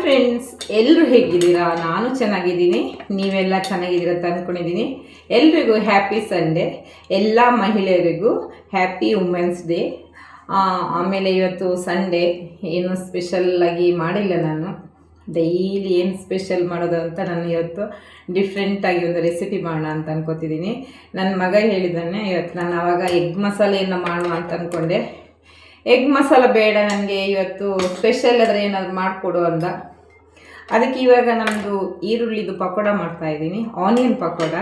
Friends, ಎಲ್ಲರೂ ಹೇಗಿದ್ದೀರಾ? ನಾನು ಚೆನ್ನಾಗಿದ್ದೀನಿ, ನೀವೆಲ್ಲ ಚೆನ್ನಾಗಿದ್ದೀರಾ ಅಂತ ಅಂದ್ಕೊಂಡಿದ್ದೀನಿ. ಎಲ್ರಿಗೂ ಹ್ಯಾಪಿ ಸಂಡೇ. ಎಲ್ಲ ಮಹಿಳೆಯರಿಗೂ ಹ್ಯಾಪಿ ವುಮೆನ್ಸ್ ಡೇ. ಆಮೇಲೆ ಇವತ್ತು ಸಂಡೇ, ಏನು ಸ್ಪೆಷಲ್ಲಾಗಿ ಮಾಡಿಲ್ಲ. ನಾನು ಡೈಲಿ ಏನು ಸ್ಪೆಷಲ್ ಮಾಡೋದು ಅಂತ ನಾನು ಇವತ್ತು ಡಿಫ್ರೆಂಟಾಗಿ ಒಂದು ರೆಸಿಪಿ ಮಾಡೋಣ ಅಂತ ಅನ್ಕೋತಿದ್ದೀನಿ. ನನ್ನ ಮಗ ಹೇಳಿದ್ದಾನೆ ಇವತ್ತು, ನಾನು ಆವಾಗ ಎಗ್ ಮಸಾಲೆಯನ್ನು ಮಾಡುವ ಅಂತ ಅಂದ್ಕೊಂಡೆ. ಎಗ್ ಮಸಾಲ ಬೇಡ ನನಗೆ, ಇವತ್ತು ಸ್ಪೆಷಲ್ ಆದರೆ ಏನಾದರೂ ಮಾಡಿಕೊಡು ಅಂದ. ಅದಕ್ಕೆ ಇವಾಗ ನಮ್ಮದು ಈರುಳ್ಳಿದು ಪಕೋಡ ಮಾಡ್ತಾಯಿದ್ದೀನಿ, ಆನಿಯನ್ ಪಕೋಡ.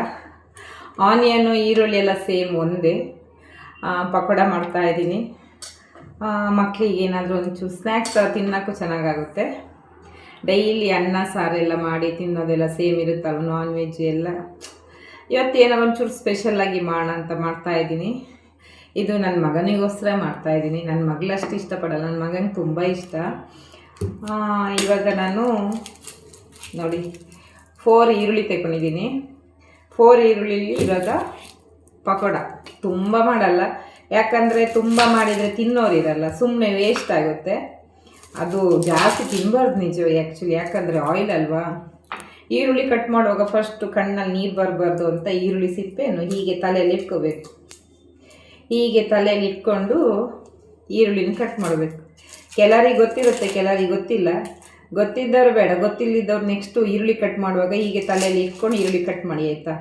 ಆನಿಯನು ಈರುಳ್ಳಿ ಎಲ್ಲ ಸೇಮ್ ಒಂದೇ ಪಕೋಡ ಮಾಡ್ತಾಯಿದ್ದೀನಿ. ಮಕ್ಕಳಿಗೆ ಏನಾದರೂ ಒಂಚೂರು ಸ್ನ್ಯಾಕ್ಸ್ ತಿನ್ನೋಕ್ಕೂ ಚೆನ್ನಾಗಾಗುತ್ತೆ. ಡೈಲಿ ಅನ್ನ ಸಾರೆಲ್ಲ ಮಾಡಿ ತಿನ್ನೋದೆಲ್ಲ ಸೇಮ್ ಇರುತ್ತಲ್ಲ, ನಾನ್ ವೆಜ್ ಎಲ್ಲ. ಇವತ್ತು ಏನಾದ್ರು ಒಂಚೂರು ಸ್ಪೆಷಲ್ಲಾಗಿ ಮಾಡೋಣ ಅಂತ ಮಾಡ್ತಾಯಿದ್ದೀನಿ. ಇದು ನನ್ನ ಮಗನಿಗೋಸ್ಕರ ಮಾಡ್ತಾಯಿದ್ದೀನಿ. ನನ್ನ ಮಗಳಷ್ಟು ಇಷ್ಟಪಡಲ್ಲ, ನನ್ನ ಮಗನಿಗೆ ತುಂಬ ಇಷ್ಟ. ಇವಾಗ ನಾನು ನೋಡಿ 4 ಈರುಳ್ಳಿ ತಗೊಂಡಿದ್ದೀನಿ. 4 ಈರುಳ್ಳಿಲಿ ಇವಾಗ ಪಕೋಡ ತುಂಬ ಮಾಡಲ್ಲ, ಯಾಕಂದರೆ ತುಂಬ ಮಾಡಿದರೆ ತಿನ್ನೋರಿರಲ್ಲ, ಸುಮ್ಮನೆ ವೇಸ್ಟ್ ಆಗುತ್ತೆ. ಅದು ಜಾಸ್ತಿ ತಿನ್ನಬಾರ್ದು ನಿಜವೇ ಆ್ಯಕ್ಚುಲಿ, ಯಾಕಂದರೆ ಆಯಿಲ್ ಅಲ್ವಾ. ಈರುಳ್ಳಿ ಕಟ್ ಮಾಡುವಾಗ ಫಸ್ಟು ಕಣ್ಣಲ್ಲಿ ನೀರು ಬರಬಾರ್ದು ಅಂತ ಈರುಳ್ಳಿ ಸಿಪ್ಪೆಯನ್ನು ಹೀಗೆ ತಲೆಯಲ್ಲಿ ಇಟ್ಕೋಬೇಕು. ಹೀಗೆ ತಲೆಯಲ್ಲಿ ಇಟ್ಕೊಂಡು ಈರುಳ್ಳಿನ ಕಟ್ ಮಾಡಬೇಕು. ಕೆಲವರಿಗೆ ಗೊತ್ತಿರುತ್ತೆ, ಕೆಲವರಿಗೆ ಗೊತ್ತಿಲ್ಲ. ಗೊತ್ತಿದ್ದವರು ಬೇಡ, ಗೊತ್ತಿಲ್ಲದವ್ರು ನೆಕ್ಸ್ಟು ಈರುಳ್ಳಿ ಕಟ್ ಮಾಡುವಾಗ ಹೀಗೆ ತಲೆಯಲ್ಲಿ ಇಟ್ಕೊಂಡು ಈರುಳ್ಳಿ ಕಟ್ ಮಾಡಿ, ಆಯಿತಾ?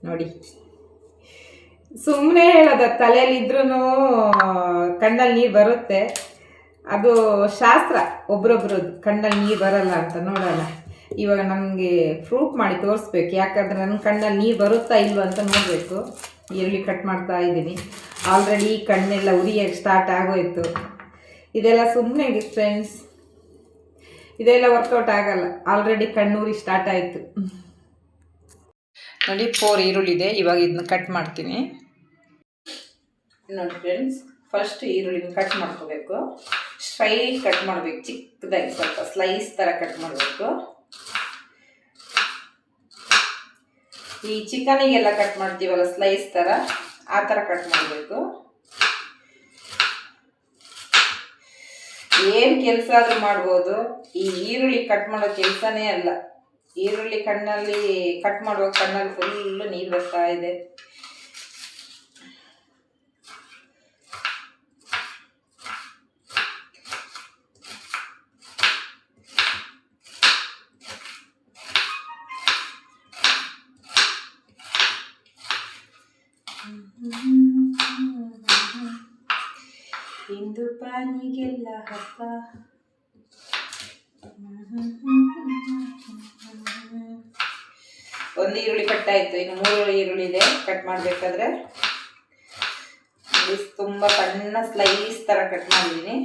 ನೋಡಿ, ಸುಮ್ಮನೆ ಹೇಳೋದ, ತಲೆಯಲ್ಲಿದ್ರೂ ಕಣ್ಣಲ್ಲಿ ನೀರು ಬರುತ್ತೆ. ಅದು ಶಾಸ್ತ್ರ, ಒಬ್ರೊಬ್ರದ್ದು ಕಣ್ಣಲ್ಲಿ ನೀರು ಬರಲ್ಲ ಅಂತ. ನೋಡೋಣ, ಇವಾಗ ನನಗೆ ಪ್ರೂಫ್ ಮಾಡಿ ತೋರಿಸ್ಬೇಕು, ಯಾಕಂದರೆ ನನ್ನ ಕಣ್ಣಲ್ಲಿ ನೀರು ಬರುತ್ತಾ ಇಲ್ವ ಅಂತ ನೋಡಬೇಕು. ಈರುಳ್ಳಿ ಕಟ್ ಮಾಡ್ತಾ ಇದ್ದೀನಿ. ಆಲ್ರೆಡಿ ಕಣ್ಣೆಲ್ಲ ಉರಿಯೋಕ್ಕೆ ಸ್ಟಾರ್ಟ್ ಆಗೋಯ್ತು. ಇದೆಲ್ಲ ಸುಮ್ಮನೆ ಫ್ರೆಂಡ್ಸ್, ಇದೆಲ್ಲ ವರ್ಕೌಟ್ ಆಗಲ್ಲ. ಆಲ್ರೆಡಿ ಕಣ್ಣೂರಿ ಸ್ಟಾರ್ಟ್ ಆಯಿತು. ನೋಡಿ 4 ಈರುಳ್ಳಿ ಇದೆ, ಇವಾಗ ಇದನ್ನ ಕಟ್ ಮಾಡ್ತೀನಿ. ನೋಡಿ ಫ್ರೆಂಡ್ಸ್, ಫಸ್ಟ್ ಈರುಳ್ಳಿನ ಕಟ್ ಮಾಡ್ಕೋಬೇಕು. ಸ್ಟ್ರೈಟ್ ಕಟ್ ಮಾಡಬೇಕು, ಚಿಕ್ಕದಾಗಿ ಸ್ವಲ್ಪ ಸ್ಲೈಸ್ ಥರ ಕಟ್ ಮಾಡಬೇಕು. ಈ ಚಿಕನಿಗೆಲ್ಲ ಕಟ್ ಮಾಡ್ತೀವಲ್ಲ ಸ್ಲೈಸ್ ಥರ, ಆ ಥರ ಕಟ್ ಮಾಡಬೇಕು. ಏನು ಕೆಲಸ ಆದರೂ ಮಾಡ್ಬೋದು, ಈ ಈರುಳ್ಳಿ ಕಟ್ ಮಾಡೋ ಕೆಲಸನೇ ಅಲ್ಲ. ಈರುಳ್ಳಿ ಕಣ್ಣಲ್ಲಿ ಕಟ್ ಮಾಡುವಾಗ ಕಣ್ಣಲ್ಲಿ ಫುಲ್ಲು ನೀರು ಬರ್ತಾ ಇದೆ. ಇಂದು ಪಾನಿಗೆಲ್ಲ ಹಬ್ಬ. ಒಂದು ಈರುಳ್ಳಿ ಕಟ್ ಆಯಿತು, ಇನ್ನು 3 ಈರುಳ್ಳಿ ಇದೆ ಕಟ್ ಮಾಡಬೇಕಾದ್ರೆ. ತುಂಬ ಸಣ್ಣ ಸ್ಲೈಸ್ ಥರ ಕಟ್ ಮಾಡಿದ್ದೀನಿ.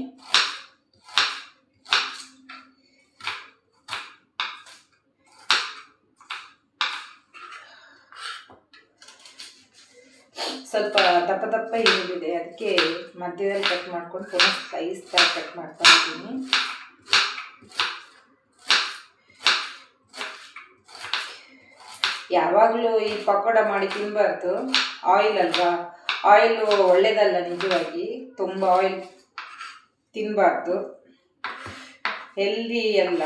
ಸ್ವಲ್ಪ ದಪ್ಪ ದಪ್ಪ ಈರುಳ್ಳಿದೆ, ಅದಕ್ಕೆ ಮಧ್ಯದಲ್ಲಿ ಕಟ್ ಮಾಡ್ಕೊಂಡು ಪುನಃ ಸ್ಲೈಸ್ ಥರ ಕಟ್ ಮಾಡ್ತಾ ಇದ್ದೀನಿ. ಯಾವಾಗಲೂ ಈ ಪಕೋಡ ಮಾಡಿ ತಿನ್ನಬಾರ್ದು, ಆಯಿಲ್ ಅಲ್ವಾ. ಆಯಿಲು ಒಳ್ಳೆಯದಲ್ಲ ನಿಜವಾಗಿ, ತುಂಬ ಆಯಿಲ್ ತಿನ್ನಬಾರ್ದು, ಹೆಲ್ದಿ ಅಲ್ಲ.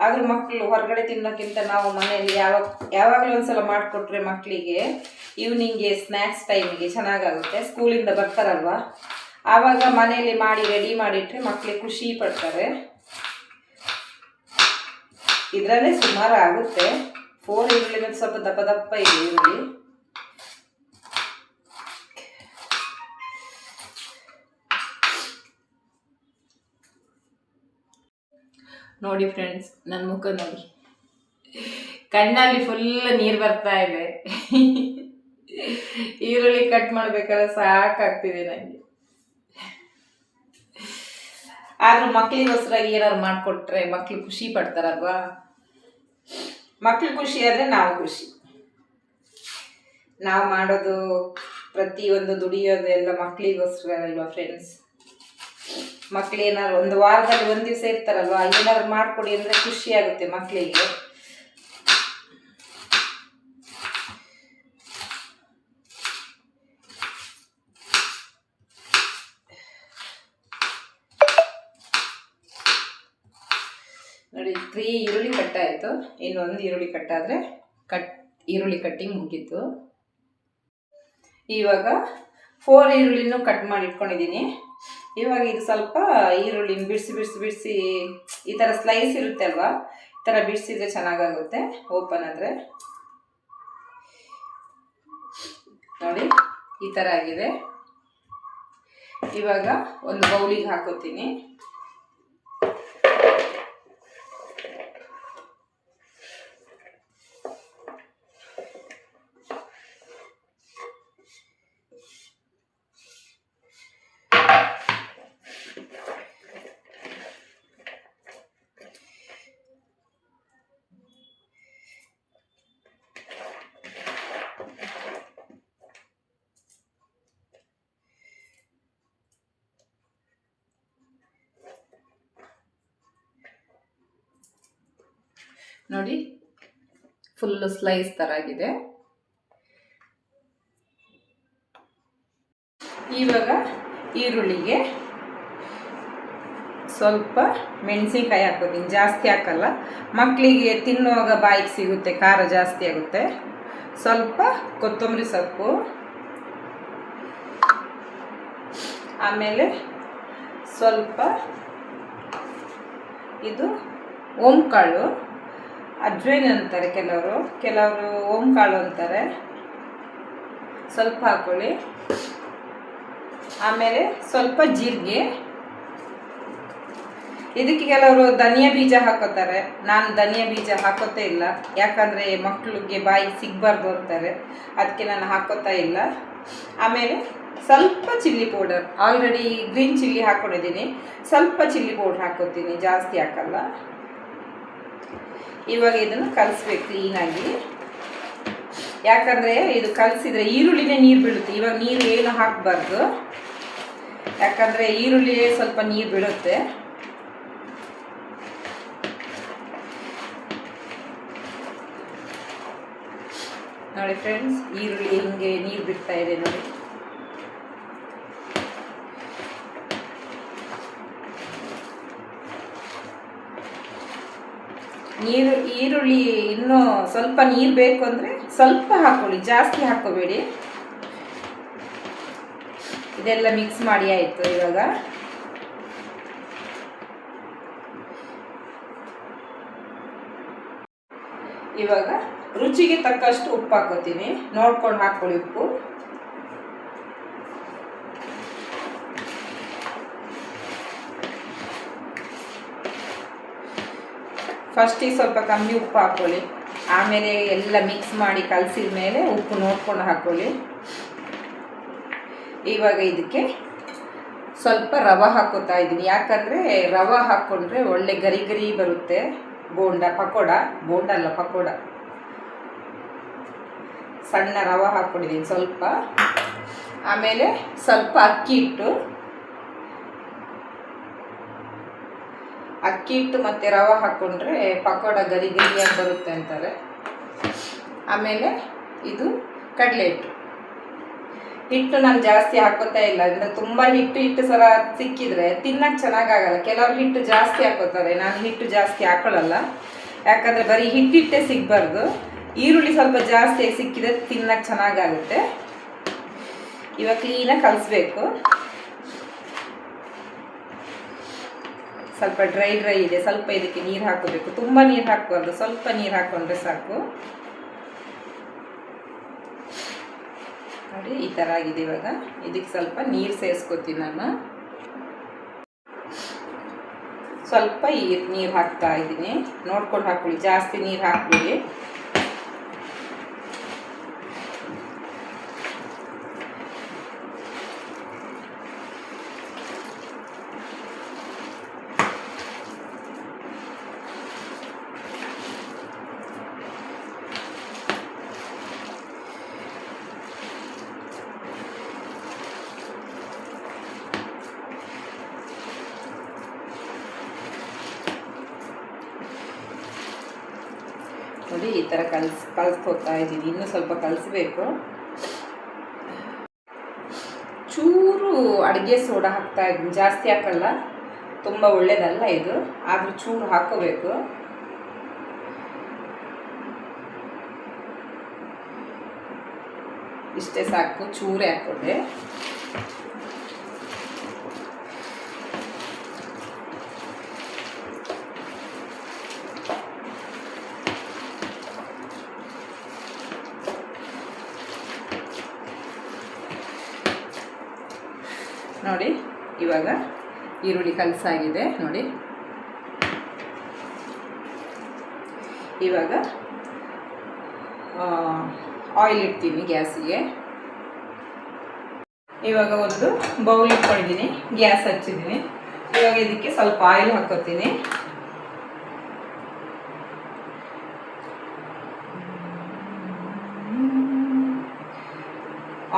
ಆದರೂ ಮಕ್ಕಳು ಹೊರಗಡೆ ತಿನ್ನೋಕ್ಕಿಂತ ನಾವು ಮನೆಯಲ್ಲಿ ಯಾವಾಗಲೂ ಒಂದ್ಸಲ ಮಾಡಿಕೊಟ್ರೆ ಮಕ್ಕಳಿಗೆ ಈವ್ನಿಂಗ್ಗೆ ಸ್ನ್ಯಾಕ್ಸ್ ಟೈಮಿಗೆ ಚೆನ್ನಾಗಾಗುತ್ತೆ. ಸ್ಕೂಲಿಂದ ಬರ್ತಾರಲ್ವ, ಆವಾಗ ಮನೆಯಲ್ಲಿ ಮಾಡಿ ರೆಡಿ ಮಾಡಿಟ್ರೆ ಮಕ್ಕಳಿಗೆ ಖುಷಿ ಪಡ್ತಾರೆ. ಇದರಲ್ಲೇ ಸುಮಾರು ಆಗುತ್ತೆ. 4 ಈರುಳ್ಳಿ ಸ್ವಲ್ಪ ದಪ್ಪ ದಪ್ಪ ಇದೆ ಈರುಳ್ಳಿ. ನೋಡಿ ಫ್ರೆಂಡ್ಸ್, ನನ್ನ ಮುಖ ನೋಡಿ, ಕಣ್ಣಲ್ಲಿ ಫುಲ್ ನೀರು ಬರ್ತಾ ಇದೆ. ಈರುಳ್ಳಿ ಕಟ್ ಮಾಡಬೇಕಾದ್ರೆ ಸಾಕಾಗ್ತಿದೆ ನನಗೆ. ಆದರೂ ಮಕ್ಕಳಿಗೋಸ್ಕರ ಏನಾದ್ರು ಮಾಡಿಕೊಟ್ರೆ ಮಕ್ಕಳು ಖುಷಿ ಪಡ್ತಾರಲ್ವಾ. ಮಕ್ಕಳು ಖುಷಿ ಆದರೆ ನಾವು ಖುಷಿ. ನಾವು ಮಾಡೋದು ಪ್ರತಿಯೊಂದು ದುಡಿಯೋದು ಎಲ್ಲ ಮಕ್ಕಳಿಗೋಸ್ಕರ ಅಲ್ವಾ ಫ್ರೆಂಡ್ಸ್. ಮಕ್ಕಳು ಏನಾದ್ರು ಒಂದು ವಾರದಲ್ಲಿ ಒಂದು ದಿವಸ ಇರ್ತಾರಲ್ವ, ಏನಾದ್ರು ಮಾಡಿಕೊಡಿ ಅಂದರೆ ಖುಷಿ ಆಗುತ್ತೆ ಮಕ್ಕಳಿಗೆ. ನೋಡಿ 3 ಈರುಳ್ಳಿ ಕಟ್ಟಾಯಿತು. ಇನ್ನೊಂದು ಈರುಳ್ಳಿ ಕಟ್ಟಾದರೆ ಈರುಳ್ಳಿ ಕಟ್ಟಿಂಗ್ ಮುಗೀತು. ಇವಾಗ 4 ಈರುಳ್ಳಿನೂ ಕಟ್ ಮಾಡಿ ಇಟ್ಕೊಂಡಿದ್ದೀನಿ. ಇವಾಗ ಇದು ಸ್ವಲ್ಪ ಈರುಳ್ಳಿನ ಬಿಡಿಸಿ ಈ ಥರ ಸ್ಲೈಸ್ ಇರುತ್ತೆ ಅಲ್ವಾ, ಈ ಥರ ಬಿಡಿಸಿದ್ರೆ ಚೆನ್ನಾಗಾಗುತ್ತೆ. ಓಪನ್ ಆದರೆ ನೋಡಿ ಈ ಥರ ಆಗಿದೆ. ಇವಾಗ ಒಂದು ಬೌಲಿಗೆ ಹಾಕೋತೀನಿ. ನೋಡಿ ಫುಲ್ಲು ಸ್ಲೈಸ್ ಥರ ಆಗಿದೆ. ಇವಾಗ ಈರುಳ್ಳಿಗೆ ಸ್ವಲ್ಪ ಮೆಣಸಿನ್ಕಾಯಿ ಹಾಕೋತೀನಿ, ಜಾಸ್ತಿ ಹಾಕಲ್ಲ, ಮಕ್ಕಳಿಗೆ ತಿನ್ನುವಾಗ ಬಾಯಿಗೆ ಸಿಗುತ್ತೆ, ಖಾರ ಜಾಸ್ತಿ ಆಗುತ್ತೆ. ಸ್ವಲ್ಪ ಕೊತ್ತಂಬರಿ ಸೊಪ್ಪು, ಆಮೇಲೆ ಸ್ವಲ್ಪ ಇದು ಓಂಕಾಳು, ಅಜ್ವೈನ್ ಅಂತಾರೆ ಕೆಲವರು ಓಂಕಾಳು ಅಂತಾರೆ, ಸ್ವಲ್ಪ ಹಾಕೊಳ್ಳಿ. ಆಮೇಲೆ ಸ್ವಲ್ಪ ಜೀರಿಗೆ, ಇದಕ್ಕೆ ಕೆಲವರು ಧನಿಯಾ ಬೀಜ ಹಾಕೋತಾರೆ. ನಾನು ಧನಿಯಾ ಬೀಜ ಹಾಕೋತೇ ಇಲ್ಲ, ಯಾಕಂದರೆ ಮಕ್ಕಳಿಗೆ ಬಾಯಿಗೆ ಸಿಗಬಾರ್ದು ಅಂತಾರೆ, ಅದಕ್ಕೆ ನಾನು ಹಾಕೋತಾ ಇಲ್ಲ. ಆಮೇಲೆ ಸ್ವಲ್ಪ chilli powder, already green chilli ಹಾಕ್ಕೊಂಡಿದ್ದೀನಿ, ಸ್ವಲ್ಪ ಚಿಲ್ಲಿ ಪೌಡರ್ ಹಾಕೋತೀನಿ, ಜಾಸ್ತಿ ಹಾಕಲ್ಲ. ಇವಾಗ ಇದನ್ನು ಕಲಿಸ್ಬೇಕು ಕ್ಲೀನಾಗಿ, ಯಾಕಂದರೆ ಇದು ಕಲಿಸಿದ್ರೆ ಈರುಳ್ಳಿನೇ ನೀರು ಬೀಳುತ್ತೆ. ಇವಾಗ ನೀರು ಏನು ಹಾಕಬಾರ್ದು, ಯಾಕಂದರೆ ಈರುಳ್ಳಿಯೇ ಸ್ವಲ್ಪ ನೀರು ಬಿಡುತ್ತೆ. ನೋಡಿ ಫ್ರೆಂಡ್ಸ್, ಈರುಳ್ಳಿ ಹಿಂಗೆ ನೀರು ಬಿಡ್ತಾ ಇದೆ ನೋಡಿ. ಈರುಳ್ಳಿ ಇನ್ನೂ ಸ್ವಲ್ಪ ನೀರು ಬೇಕು ಅಂದರೆ ಸ್ವಲ್ಪ ಹಾಕೊಳ್ಳಿ, ಜಾಸ್ತಿ ಹಾಕೋಬೇಡಿ. ಇದೆಲ್ಲ ಮಿಕ್ಸ್ ಮಾಡಿ ಆಯಿತು. ಇವಾಗ ರುಚಿಗೆ ತಕ್ಕಷ್ಟು ಉಪ್ಪು ಹಾಕೋತೀನಿ, ನೋಡ್ಕೊಂಡು ಹಾಕೊಳ್ಳಿ ಉಪ್ಪು. ಫಸ್ಟಿಗೆ ಸ್ವಲ್ಪ ಕಮ್ಮಿ ಉಪ್ಪು ಹಾಕ್ಕೊಳ್ಳಿ, ಆಮೇಲೆ ಎಲ್ಲ ಮಿಕ್ಸ್ ಮಾಡಿ ಕಲಸಿದ ಮೇಲೆ ಉಪ್ಪು ನೋಡ್ಕೊಂಡು ಹಾಕ್ಕೊಳ್ಳಿ. ಇವಾಗ ಇದಕ್ಕೆ ಸ್ವಲ್ಪ ರವೆ ಹಾಕೋತಾ ಇದ್ದೀನಿ, ಯಾಕಂದರೆ ರವೆ ಹಾಕ್ಕೊಂಡ್ರೆ ಒಳ್ಳೆ ಗರಿ ಗರಿ ಬರುತ್ತೆ. ಪಕೋಡ ಸಣ್ಣ ರವೆ ಹಾಕ್ಕೊಂಡಿದ್ದೀನಿ ಸ್ವಲ್ಪ. ಆಮೇಲೆ ಸ್ವಲ್ಪ ಅಕ್ಕಿ ಹಿಟ್ಟು ಮತ್ತು ರವೆ ಹಾಕ್ಕೊಂಡ್ರೆ ಪಕೋಡ ಗರಿ ಗರಿಯಾಗಿ ಬರುತ್ತೆ ಅಂತಾರೆ. ಆಮೇಲೆ ಇದು ಕಡಲೆ ಹಿಟ್ಟು ನಾನು ಜಾಸ್ತಿ ಹಾಕೋತಾ ಇಲ್ಲ, ಅಂದರೆ ತುಂಬ ಹಿಟ್ಟು ಸಲ ಸಿಕ್ಕಿದ್ರೆ ತಿನ್ನಕ್ಕೆ ಚೆನ್ನಾಗಾಗಲ್ಲ. ಕೆಲವರು ಹಿಟ್ಟು ಜಾಸ್ತಿ ಹಾಕೋತಾರೆ, ನಾನು ಹಿಟ್ಟು ಜಾಸ್ತಿ ಹಾಕೊಳ್ಳಲ್ಲ, ಯಾಕಂದರೆ ಬರೀ ಹಿಟ್ಟೇ ಸಿಗಬಾರ್ದು. ಈರುಳ್ಳಿ ಸ್ವಲ್ಪ ಜಾಸ್ತಿ ಸಿಕ್ಕಿದ್ರೆ ತಿನ್ನಕ್ಕೆ ಚೆನ್ನಾಗಾಗುತ್ತೆ. ಇವಾಗ ಕ್ಲೀನಾಗಿ ಕಲಿಸ್ಬೇಕು. ಸ್ವಲ್ಪ ಡ್ರೈ ಇದೆ, ಸ್ವಲ್ಪ ಇದಕ್ಕೆ ನೀರು ಹಾಕೋಬೇಕು, ತುಂಬ ನೀರು ಹಾಕಬಾರ್ದು, ಸ್ವಲ್ಪ ನೀರು ಹಾಕ್ಕೊಂಡ್ರೆ ಸಾಕು. ನೋಡಿ ಈ ಥರ ಆಗಿದೆ. ಇವಾಗ ಇದಕ್ಕೆ ಸ್ವಲ್ಪ ನೀರು ಸೇರಿಸ್ಕೊತೀನಿ ನಾನು, ಸ್ವಲ್ಪ ನೀರು ಹಾಕ್ತಾ ಇದ್ದೀನಿ, ನೋಡ್ಕೊಂಡು ಹಾಕೊಳ್ಳಿ, ಜಾಸ್ತಿ ನೀರು ಹಾಕ್ಬಿಡಿ. ನೋಡಿ ಈ ಥರ ಕಲಿಸ್ಕೊತಾ ಇದ್ದೀನಿ, ಇನ್ನೂ ಸ್ವಲ್ಪ ಕಲಿಸ್ಬೇಕು. ಚೂರು ಅಡುಗೆ ಸೋಡಾ ಹಾಕ್ತಾ ಇದ್ದೀನಿ, ಜಾಸ್ತಿ ಹಾಕಲ್ಲ, ತುಂಬ ಒಳ್ಳೆಯದಲ್ಲ ಇದು, ಆದರೂ ಚೂರು ಹಾಕೋಬೇಕು. ಇಷ್ಟೇ ಸಾಕು, ಚೂರೇ ಹಾಕೋದೆ. ನೋಡಿ ಇವಾಗ ಈರುಳ್ಳಿ ಕಲಸಾಗಿದೆ ನೋಡಿ. ಇವಾಗ ಆಯಿಲ್ ಇಡ್ತೀನಿ ಗ್ಯಾಸಿಗೆ. ಇವಾಗ ಒಂದು ಬೌಲ್ ಇಟ್ಕೊಂಡಿದ್ದೀನಿ, ಗ್ಯಾಸ್ ಹಚ್ಚಿದ್ದೀನಿ. ಇವಾಗ ಇದಕ್ಕೆ ಸ್ವಲ್ಪ ಆಯಿಲ್ ಹಾಕೋತೀನಿ.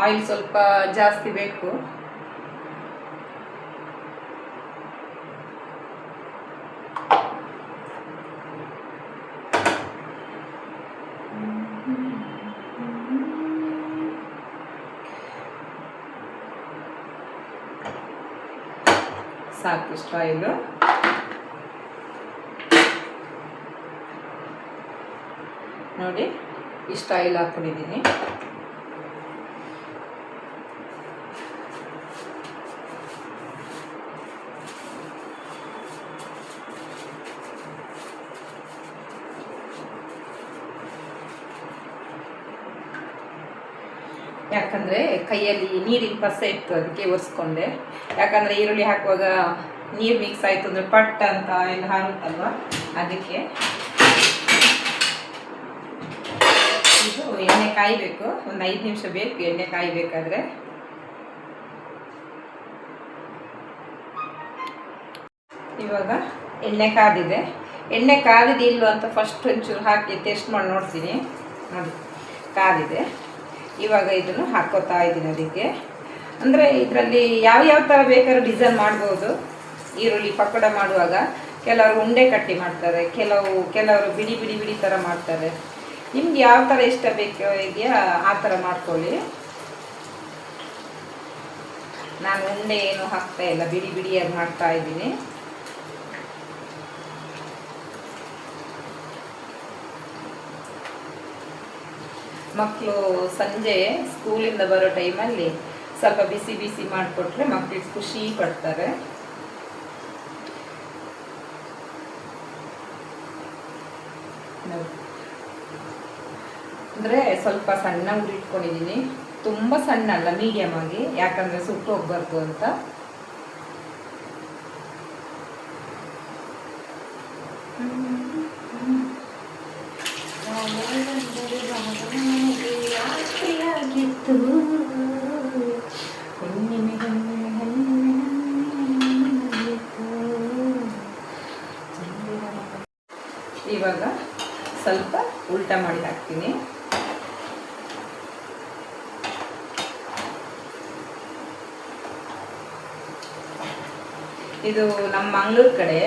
ಆಯಿಲ್ ಸ್ವಲ್ಪ ಜಾಸ್ತಿ ಬೇಕು. ಸಾಕಿಷ್ಟು ಆಯಿಲು. ನೋಡಿ ಇಷ್ಟು ಆಯಿಲ್ ಹಾಕೊಂಡಿದ್ದೀನಿ. ಯಾಕಂದರೆ ಕೈಯಲ್ಲಿ ನೀರಿನ ಪಸೆ ಇತ್ತು, ಅದಕ್ಕೆ ಒರೆಸ್ಕೊಂಡೆ. ಯಾಕಂದರೆ ಈರುಳ್ಳಿ ಹಾಕುವಾಗ ನೀರು ಮಿಕ್ಸ್ ಆಯಿತು ಅಂದರೆ ಪಟ್ ಅಂತ ಎಲ್ಲ ಹಾರುತ್ತಲ್ವ, ಅದಕ್ಕೆ. ಇದು ಎಣ್ಣೆ ಕಾಯಬೇಕು, ಒಂದು 5 ನಿಮಿಷ ಬೇಕು ಎಣ್ಣೆ ಕಾಯಬೇಕಾದ್ರೆ. ಇವಾಗ ಎಣ್ಣೆ ಕಾದಿದೆ. ಎಣ್ಣೆ ಕಾದಿದೆಯಿಲ್ವ ಅಂತ ಫಸ್ಟ್ ಒಂಚೂರು ಹಾಕಿ ಟೇಸ್ಟ್ ಮಾಡಿ ನೋಡ್ತೀನಿ. ನೋಡಿ ಕಾದಿದೆ. ಇವಾಗ ಇದನ್ನು ಹಾಕೋತಾ ಇದ್ದೀನಿ ಅದಕ್ಕೆ. ಅಂದರೆ ಇದರಲ್ಲಿ ಯಾವ ಥರ ಬೇಕಾದ್ರೂ ಡಿಸೈನ್ ಮಾಡ್ಬೋದು. ಈರುಳ್ಳಿ ಪಕೋಡ ಮಾಡುವಾಗ ಕೆಲವರು ಉಂಡೆ ಕಟ್ಟಿ ಮಾಡ್ತಾರೆ, ಕೆಲವರು ಬಿಡಿ ಬಿಡಿ ಬಿಡಿ ಥರ ಮಾಡ್ತಾರೆ. ನಿಮ್ಗೆ ಯಾವ ಥರ ಇಷ್ಟ ಬೇಕೋ ಇದೆಯಾ ಆ ಥರ ಮಾಡ್ಕೊಳ್ಳಿ. ನಾನು ಉಂಡೆ ಏನು ಹಾಕ್ತಾ ಇಲ್ಲ, ಬಿಡಿ ಬಿಡಿಯಾಗಿ ಮಾಡ್ತಾ ಇದ್ದೀನಿ. ಮಕ್ಕಳು ಸಂಜೆ ಸ್ಕೂಲಿಂದ ಬರೋ ಟೈಮಲ್ಲಿ ಸ್ವಲ್ಪ ಬಿಸಿ ಬಿಸಿ ಮಾಡಿಕೊಟ್ರೆ ಮಕ್ಕಳಿಗೆ ಖುಷಿ ಪಡ್ತಾರೆ. ಅಂದರೆ ಸ್ವಲ್ಪ ಸಣ್ಣ ಉರಿ ಇಟ್ಕೊಂಡಿದ್ದೀನಿ, ತುಂಬ ಸಣ್ಣ ಅಲ್ಲ, ಮೀಡಿಯಮ್ ಆಗಿ, ಯಾಕಂದರೆ ಸುಟ್ಟು ಹೋಗ್ಬಾರ್ದು ಅಂತ. ಇವಾಗ ಸ್ವಲ್ಪ ಉಲ್ಟಾ ಮಾಡಿ ಹಾಕ್ತೀನಿ. ಇದು ನಮ್ಮ ಮಂಗಳೂರು ಕಡೆ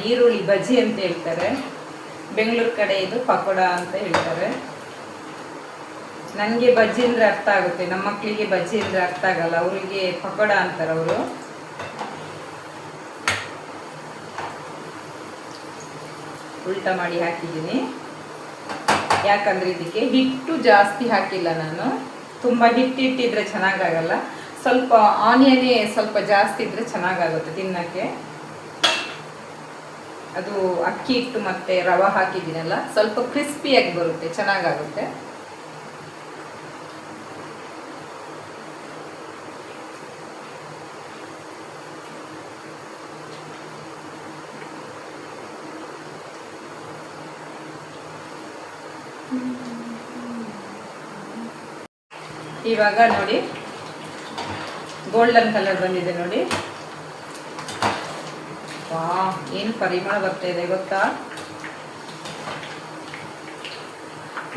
ಈರುಳ್ಳಿ ಬಜ್ಜಿ ಅಂತ ಹೇಳ್ತಾರೆ, ಬೆಂಗಳೂರು ಕಡೆ ಇದು ಪಕೋಡ ಅಂತ ಹೇಳ್ತಾರೆ. ನನಗೆ ಬಜ್ಜಿ ಅಂದರೆ ಅರ್ಥ ಆಗುತ್ತೆ, ನಮ್ಮ ಮಕ್ಕಳಿಗೆ ಬಜ್ಜಿ ಅಂದರೆ ಅರ್ಥ ಆಗಲ್ಲ, ಅವರಿಗೆ ಪಕೋಡ ಅಂತಾರೆ ಅವರು. ಉಲ್ಟಾ ಮಾಡಿ ಹಾಕಿದ್ದೀನಿ. ಯಾಕಂದರೆ ಇದಕ್ಕೆ ಹಿಟ್ಟು ಜಾಸ್ತಿ ಹಾಕಿಲ್ಲ ನಾನು, ತುಂಬ ಹಿಟ್ಟಿಟ್ಟಿದ್ರೆ ಚೆನ್ನಾಗಾಗಲ್ಲ. ಸ್ವಲ್ಪ ಆನಿಯನ್ನೇ ಸ್ವಲ್ಪ ಜಾಸ್ತಿ ಇದ್ದರೆ ಚೆನ್ನಾಗಾಗುತ್ತೆ ತಿನ್ನೋಕ್ಕೆ. ಅದು ಅಕ್ಕಿ ಹಿಟ್ಟು ಮತ್ತು ರವೆ ಹಾಕಿದ್ದೀನಲ್ಲ, ಸ್ವಲ್ಪ ಕ್ರಿಸ್ಪಿಯಾಗಿ ಬರುತ್ತೆ, ಚೆನ್ನಾಗಾಗುತ್ತೆ. ಇವಾಗ ನೋಡಿ ಗೋಲ್ಡನ್ ಕಲರ್ ಬಂದಿದೆ ನೋಡಿ. ವಾ, ಏನು ಪರಿಮಳ ಬರ್ತಾ ಇದೆ ಗೊತ್ತಾ.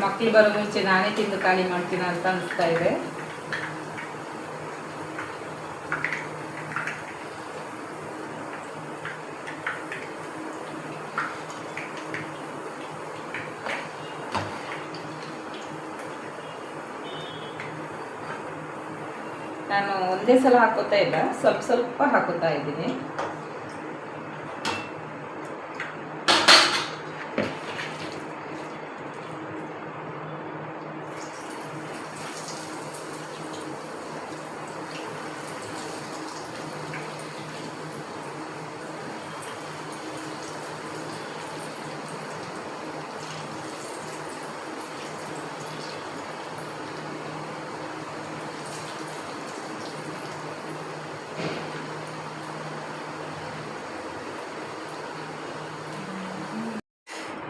ಮಕ್ಕಳು ಬರೋ ಮುಂಚೆ ನಾನೇ ತಿಂದು ಖಾಲಿ ಮಾಡ್ತೀನ ಅಂತ ಅನಿಸ್ತಾ ಇದೆ. ನಾನು ಒಂದೇ ಸಲ ಹಾಕೋತಾ ಇಲ್ಲ, ಸ್ವಲ್ಪ ಸ್ವಲ್ಪ ಹಾಕೋತಾ ಇದ್ದೀನಿ.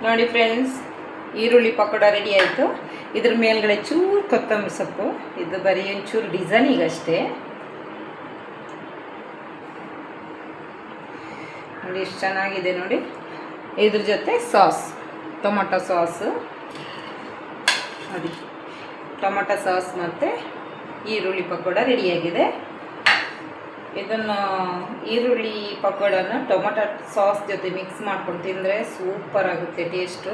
ನೋಡಿ ಫ್ರೆಂಡ್ಸ್, ಈರುಳ್ಳಿ ಪಕೋಡ ರೆಡಿ ಆಯಿತು. ಇದ್ರ ಮೇಲ್ಗಡೆ ಚೂರು ಕೊತ್ತಂಬರಿ ಸೊಪ್ಪು, ಇದು ಬರೀ ಒಂಚೂರು ಡಿಸೈನಿಗಷ್ಟೇ. ನೋಡಿ ಎಷ್ಟು ಚೆನ್ನಾಗಿದೆ ನೋಡಿ. ಇದ್ರ ಜೊತೆ ಸಾಸ್, ಟೊಮೊಟೊ ಸಾಸು ನೋಡಿ, ಟೊಮೊಟೊ ಸಾಸ್ ಮತ್ತು ಈರುಳ್ಳಿ ಪಕೋಡ ರೆಡಿಯಾಗಿದೆ. ಇದನ್ನು ಈರುಳ್ಳಿ ಪಕೋಡನ ಟೊಮೊಟೊ ಸಾಸ್ ಜೊತೆ ಮಿಕ್ಸ್ ಮಾಡ್ಕೊಂಡು ತಿಂದರೆ ಸೂಪರ್ ಆಗುತ್ತೆ ಟೇಸ್ಟು.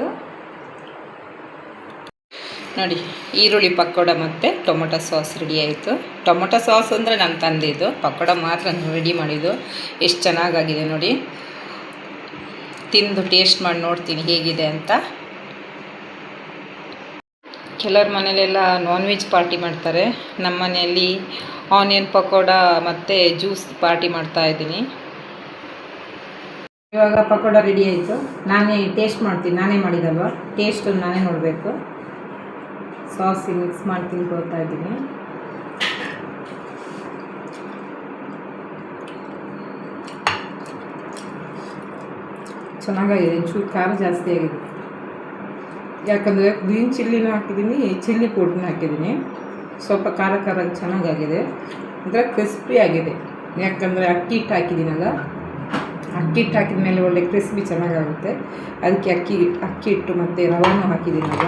ನೋಡಿ, ಈರುಳ್ಳಿ ಪಕೋಡ ಮತ್ತು ಟೊಮೊಟೊ ಸಾಸ್ ರೆಡಿ ಆಯಿತು. ಟೊಮೊಟೊ ಸಾಸ್ ಅಂದರೆ ನಾನು ತಂದಿದ್ದು, ಪಕೋಡ ಮಾತ್ರ ರೆಡಿ ಮಾಡಿದ್ದು. ಎಷ್ಟು ಚೆನ್ನಾಗಾಗಿದೆ ನೋಡಿ. ತಿಂದು ಟೇಸ್ಟ್ ಮಾಡಿ ನೋಡ್ತೀನಿ ಹೇಗಿದೆ ಅಂತ. ಕೆಲವ್ರ ಮನೇಲೆಲ್ಲ ನಾನ್ ವೆಜ್ ಪಾರ್ಟಿ ಮಾಡ್ತಾರೆ. ನಮ್ಮ ಮನೆಯಲ್ಲಿ ಆನಿಯನ್ ಪಕೋಡ ಮತ್ತು ಜ್ಯೂಸ್ ಪಾರ್ಟಿ ಮಾಡ್ತಾಯಿದ್ದೀನಿ. ಇವಾಗ ಪಕೋಡ ರೆಡಿ ಆಯಿತು. ನಾನೇ ಟೇಸ್ಟ್ ಮಾಡ್ತೀನಿ, ನಾನೇ ಮಾಡಿದಲ್ವ, ಟೇಸ್ಟು ನಾನೇ ನೋಡಬೇಕು. ಸಾಸ್ ಮಿಕ್ಸ್ ಮಾಡಿ ತಿನ್ಕೊಳ್ತಾ ಇದ್ದೀನಿ. ಚೆನ್ನಾಗಿದೆ, ಚೂರು ಖಾರ ಜಾಸ್ತಿ ಆಗಿದೆ. ಯಾಕಂದರೆ ಗ್ರೀನ್ ಚಿಲ್ಲಿನೂ ಹಾಕಿದ್ದೀನಿ, ಚಿಲ್ಲಿ ಪೌಡ್ರನ್ನ ಹಾಕಿದ್ದೀನಿ. ಸ್ವಲ್ಪ ಖಾರ ಖಾರ ಚೆನ್ನಾಗಾಗಿದೆ, ಅಂದರೆ ಕ್ರಿಸ್ಪಿ ಆಗಿದೆ. ಯಾಕಂದರೆ ಅಕ್ಕಿ ಹಿಟ್ಟು ಹಾಕಿದ್ದೀನಲ್ಲ, ಅಕ್ಕಿ ಹಿಟ್ಟು ಹಾಕಿದ ಮೇಲೆ ಒಳ್ಳೆ ಕ್ರಿಸ್ಪಿ ಚೆನ್ನಾಗಾಗುತ್ತೆ. ಅದಕ್ಕೆ ಅಕ್ಕಿ ಹಿಟ್ಟು ಮತ್ತು ರವಾನು ಹಾಕಿದ್ದೀನಲ್ಲ.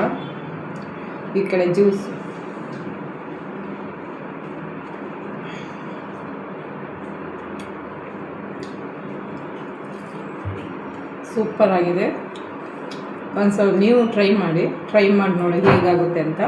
ಈ ಕಡೆ ಜ್ಯೂಸ್, ಸೂಪರ್ ಆಗಿದೆ. ಒಂದು ಸ್ವಲ್ಪ ನೀವು ಟ್ರೈ ಮಾಡಿ ನೋಡಿ ಹೇಗಾಗುತ್ತೆ ಅಂತ.